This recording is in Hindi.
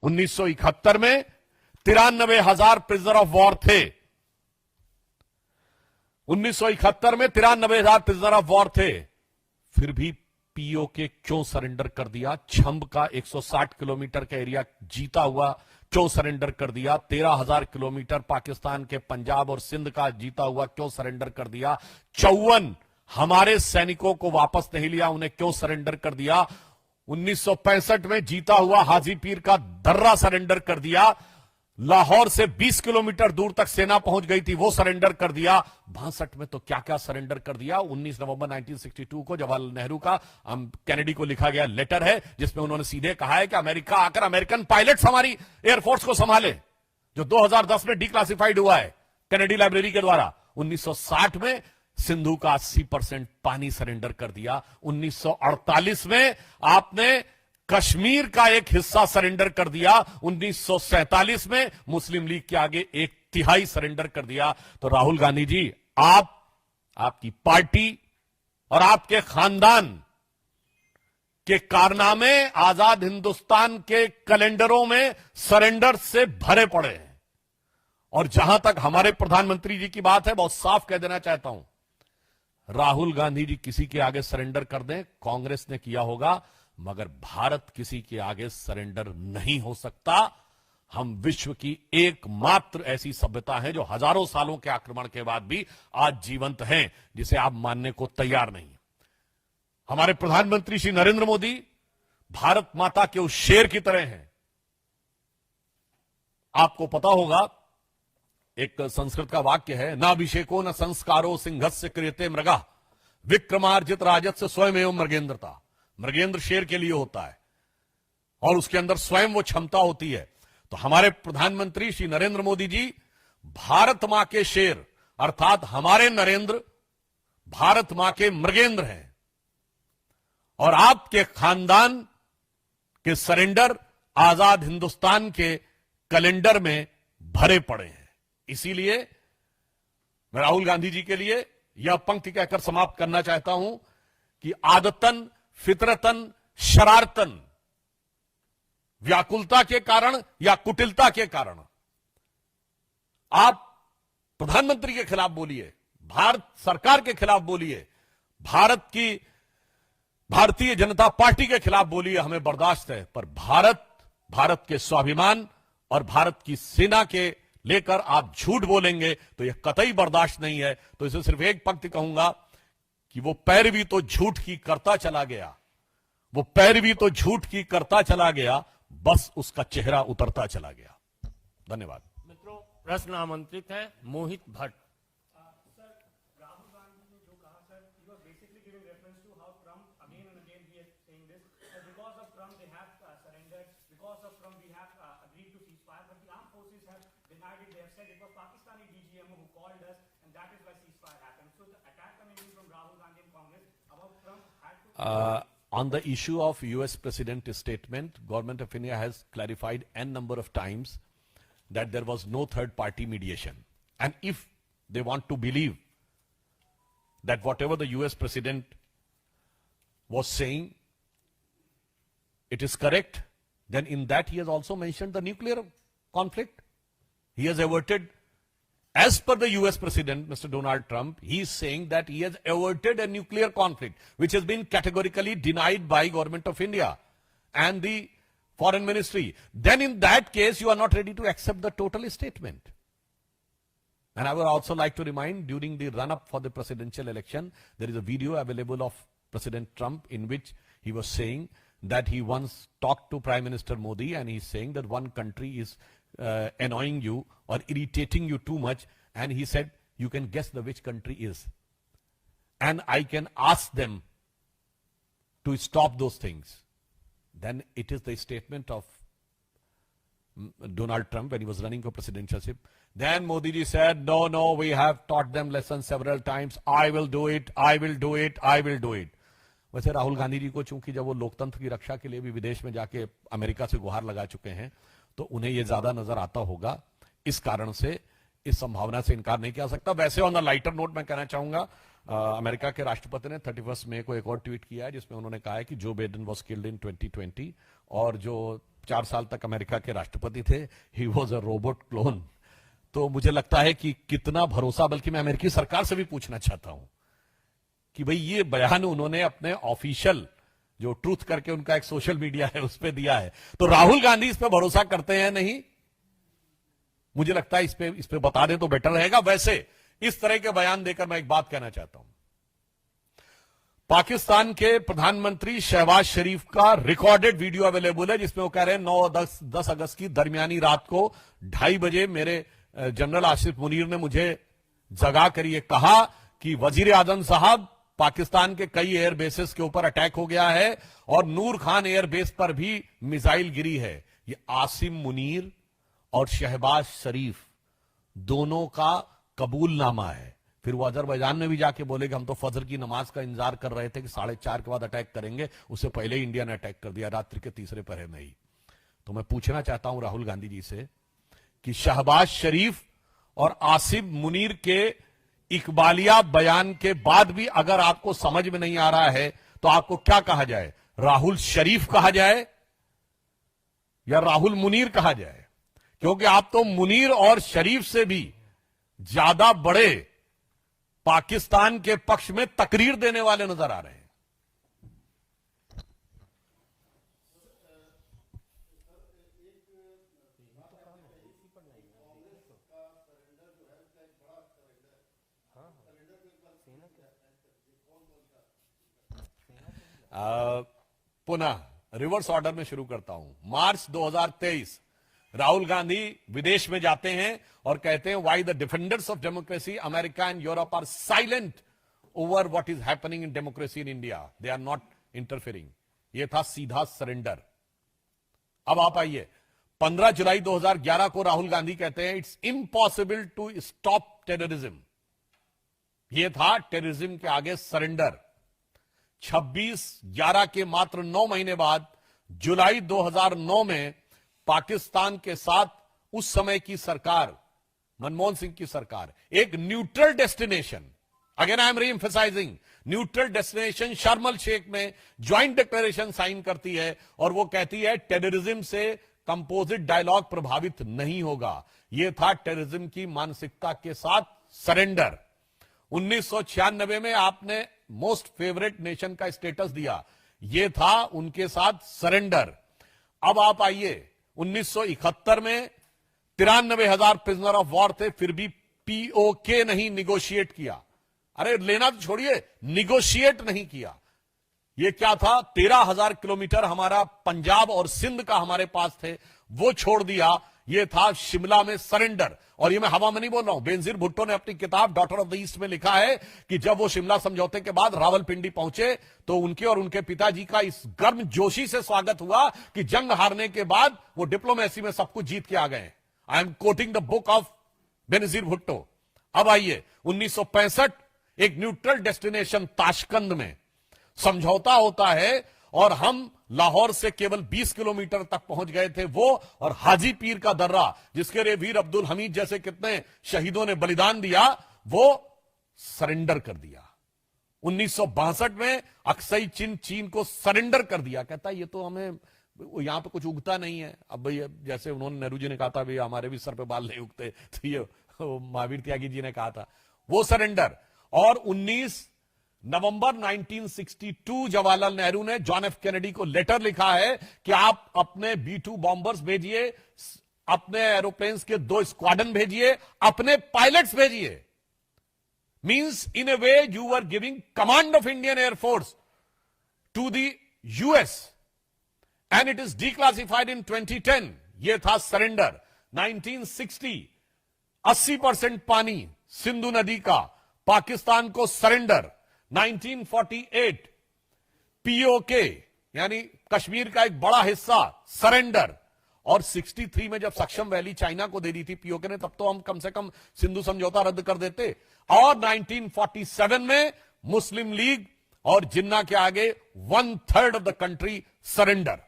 1971 में 93,000 प्रिजनर ऑफ वॉर थे। 1971 में 93,000 प्रिजनर ऑफ वॉर थे। फिर भी पीओके क्यों सरेंडर कर दिया? छंब का 160 किलोमीटर का एरिया जीता हुआ क्यों सरेंडर कर दिया? 13,000 किलोमीटर पाकिस्तान के पंजाब और सिंध का जीता हुआ क्यों सरेंडर कर दिया? 54 हमारे सैनिकों को वापस नहीं लिया, उन्हें क्यों सरेंडर कर दिया? 1965 में जीता हुआ हाजी पीर का दर्रा सरेंडर कर दिया। लाहौर से 20 किलोमीटर दूर तक सेना पहुंच गई थी, वो सरेंडर कर दिया। 62 में तो क्या क्या सरेंडर कर दिया। 19 नवंबर 1962 को जवाहरलाल नेहरू का कैनेडी को लिखा गया लेटर है, जिसमें उन्होंने सीधे कहा है कि अमेरिका आकर अमेरिकन पायलट्स हमारी एयरफोर्स को संभाले, जो 2010 में डिक्लासिफाइड हुआ है कैनेडी लाइब्रेरी के द्वारा। 1960 में सिंधु का 80% पानी सरेंडर कर दिया। 1948 में आपने कश्मीर का एक हिस्सा सरेंडर कर दिया। 1947 में मुस्लिम लीग के आगे 1/3 सरेंडर कर दिया। तो राहुल गांधी जी, आपकी पार्टी और आपके खानदान के कारनामे आजाद हिंदुस्तान के कैलेंडरों में सरेंडर से भरे पड़े हैं। और जहां तक हमारे प्रधानमंत्री जी की बात है, बहुत साफ कह देना चाहता हूं, राहुल गांधी जी किसी के आगे सरेंडर कर दें, कांग्रेस ने किया होगा, मगर भारत किसी के आगे सरेंडर नहीं हो सकता। हम विश्व की एकमात्र ऐसी सभ्यता है जो हजारों सालों के आक्रमण के बाद भी आज जीवंत हैं, जिसे आप मानने को तैयार नहीं। हमारे प्रधानमंत्री श्री नरेंद्र मोदी भारत माता के उस शेर की तरह हैं। आपको पता होगा, एक संस्कृत का वाक्य है, नाभिषेको न संस्कारो सिंहस्य क्रियते मृगा विक्रमार्जित राजस्य स्वयमेव मृगेंद्रता। मृगेंद्र शेर के लिए होता है और उसके अंदर स्वयं वो क्षमता होती है। तो हमारे प्रधानमंत्री श्री नरेंद्र मोदी जी भारत मां के शेर अर्थात हमारे नरेंद्र भारत मां के मृगेंद्र हैं। और आपके खानदान के सरेंडर आजाद हिंदुस्तान के कैलेंडर में भरे पड़े हैं। इसीलिए मैं राहुल गांधी जी के लिए यह पंक्ति कहकर समाप्त करना चाहता हूं कि आदतन, फितरतन, शरारतन, व्याकुलता के कारण या कुटिलता के कारण आप प्रधानमंत्री के खिलाफ बोलिए, भारत सरकार के खिलाफ बोलिए, भारतीय जनता पार्टी के खिलाफ बोलिए, हमें बर्दाश्त है। पर भारत के स्वाभिमान और भारत की सेना के लेकर आप झूठ बोलेंगे तो यह कतई बर्दाश्त नहीं है। तो इसे सिर्फ एक पंक्ति कहूंगा कि वो पैरवी तो झूठ की करता चला गया, वो पैरवी तो झूठ की करता चला गया, बस उसका चेहरा उतरता चला गया। धन्यवाद। मित्रों, प्रश्न आमंत्रित है मोहित Bhatt. On the issue of US President statement, Government of India has clarified n number of times that there was no third party mediation. And if they want to believe that whatever the US President was saying, it is correct, then in that he has also mentioned the nuclear conflict. He has averted, as per the US President, Mr. Donald Trump, he is saying that he has averted a nuclear conflict, which has been categorically denied by Government of India and the Foreign Ministry. Then in that case, you are not ready to accept the total statement. And I would also like to remind, during the run-up for the presidential election, there is a video available of President Trump in which he was saying that he once talked to Prime Minister Modi and he's saying that one country is annoying you or irritating you too much, and he said you can guess which country is, and I can ask them to stop those things. Then it is the statement of Donald Trump when he was running for presidentialship. Then Modi ji said, no, we have taught them lessons several times. I will do it, I will do it, I will do it. वैसे राहुल गांधी जी को चूंकि जब वो लोकतंत्र की रक्षा के लिए भी विदेश में जाके अमेरिका से गुहार लगा चुके हैं, तो उन्हें ये ज्यादा नजर आता होगा। इस कारण से इस संभावना से इनकार नहीं किया सकता। वैसे ऑन द लाइटर नोट मैं कहना चाहूंगा, अमेरिका के राष्ट्रपति ने 31 मई को एक और ट्वीट किया है जिसमें उन्होंने कहा है कि Joe Biden was killed in 2020 और जो 4 साल तक अमेरिका के राष्ट्रपति थे, he was a robot clone. तो मुझे लगता है कि कितना भरोसा, बल्कि मैं अमेरिकी सरकार से भी पूछना चाहता हूं कि भाई ये बयान उन्होंने अपने ऑफिशियल जो ट्रूथ करके उनका एक सोशल मीडिया है उस पर दिया है, तो राहुल गांधी इस पे भरोसा करते हैं नहीं? मुझे लगता है इस पे बता दें तो बेटर रहेगा। वैसे इस तरह के बयान देकर मैं एक बात कहना चाहता हूं। पाकिस्तान के प्रधानमंत्री शहबाज शरीफ का रिकॉर्डेड वीडियो अवेलेबल है, जिसमें वो कह रहे हैं 9-10 अगस्त की दरमियानी रात को 2:30 बजे मेरे जनरल आसिफ मुनीर ने मुझे जगा कर ये कहा कि वजीर आजम साहब, पाकिस्तान के कई एयर बेसेस के ऊपर अटैक हो गया है और नूर खान एयर बेस पर भी मिसाइल गिरी है। ये आसिम मुनीर और शहबाज शरीफ दोनों का कबूलनामा है। फिर वो अजरबैजान में भी जाके बोले कि हम तो फजर की नमाज का इंतजार कर रहे थे कि 4:30 के बाद अटैक करेंगे, उससे पहले इंडिया ने अटैक कर दिया रात्रि के तीसरे पहर में ही। तो मैं पूछना चाहता हूं राहुल गांधी जी से कि शहबाज शरीफ और आसिम मुनीर के इकबालिया बयान के बाद भी अगर आपको समझ में नहीं आ रहा है तो आपको क्या कहा जाए? राहुल शरीफ कहा जाए या राहुल मुनीर कहा जाए? क्योंकि आप तो मुनीर और शरीफ से भी ज्यादा बड़े पाकिस्तान के पक्ष में तकरीर देने वाले नजर आ रहे हैं। पुनः रिवर्स ऑर्डर में शुरू करता हूं। मार्च 2023 राहुल गांधी विदेश में जाते हैं और कहते हैं why the defenders of democracy America and Europe are silent over what is happening in democracy in India, they are not interfering. यह था सीधा सरेंडर। अब आप आइए, 15 जुलाई 2011 को राहुल गांधी कहते हैं it's impossible to stop terrorism. यह था टेररिज्म के आगे सरेंडर। 26/11 के मात्र 9 महीने बाद जुलाई 2009 में पाकिस्तान के साथ उस समय की सरकार, मनमोहन सिंह की सरकार, एक neutral destination, again I am री एम्फसाइजिंग, न्यूट्रल डेस्टिनेशन शर्म एल शेख में ज्वाइंट डिक्लेरेशन साइन करती है और वो कहती है टेररिज्म से कंपोजिट डायलॉग प्रभावित नहीं होगा। यह था टेररिज्म की मानसिकता के साथ सरेंडर। 1996 में आपने मोस्ट फेवरेट नेशन का स्टेटस दिया, यह था उनके साथ सरेंडर। अब आप आइए, 1971 में 93,000 प्रिजनर ऑफ वॉर थे, फिर भी पीओके नहीं निगोशिएट किया। अरे लेना तो छोड़िए, निगोशिएट नहीं किया। यह क्या था? 13,000 किलोमीटर हमारा पंजाब और सिंध का हमारे पास थे, वो छोड़ दिया। यह था शिमला में सरेंडर। और ये मैं हवा में नहीं बोल रहा हूं, बेनजीर भुट्टो ने अपनी किताब डॉटर ऑफ द ईस्ट में लिखा है कि जब वो शिमला समझौते के बाद रावलपिंडी पहुंचे तो उनके और उनके पिताजी का इस गर्म जोशी से स्वागत हुआ कि जंग हारने के बाद वो डिप्लोमेसी में सब कुछ जीत के आ गए। I am quoting the book of Benazir Bhutto. अब आइए, 1965 एक न्यूट्रल डेस्टिनेशन ताशकंद में समझौता होता है और हम लाहौर से केवल 20 किलोमीटर तक पहुंच गए थे, वो और हाजी पीर का दर्रा, जिसके लिए वीर अब्दुल हमीद जैसे कितने शहीदों ने बलिदान दिया, वो सरेंडर कर दिया। 1962 में अक्सई चीन को सरेंडर कर दिया। कहता है ये तो हमें यहां पे कुछ उगता नहीं है। अब भाई जैसे उन्होंने, नेहरू जी ने कहा था भाई हमारे भी सर पे बाल नहीं उगते, तो ये महावीर त्यागी जी ने कहा था, वो सरेंडर। और 19 नवंबर 1962 जवाहरलाल नेहरू ने जॉन एफ कैनेडी को लेटर लिखा है कि आप अपने B-2 बॉम्बर्स भेजिए, अपने एरोप्लेन्स के 2 स्क्वाड्रन भेजिए, अपने पायलट्स भेजिए। Means in a way you are giving command of Indian air force to the US and it is declassified in 2010। यह था सरेंडर। 1960 80% पानी सिंधु नदी का पाकिस्तान को सरेंडर। 1948 पीओके यानी कश्मीर का एक बड़ा हिस्सा सरेंडर। और 63 में जब सक्षम वैली चाइना को दे दी थी पीओके ने, तब तो हम कम से कम सिंधु समझौता रद्द कर देते। और 1947 में मुस्लिम लीग और जिन्ना के आगे 1/3 ऑफ द कंट्री सरेंडर।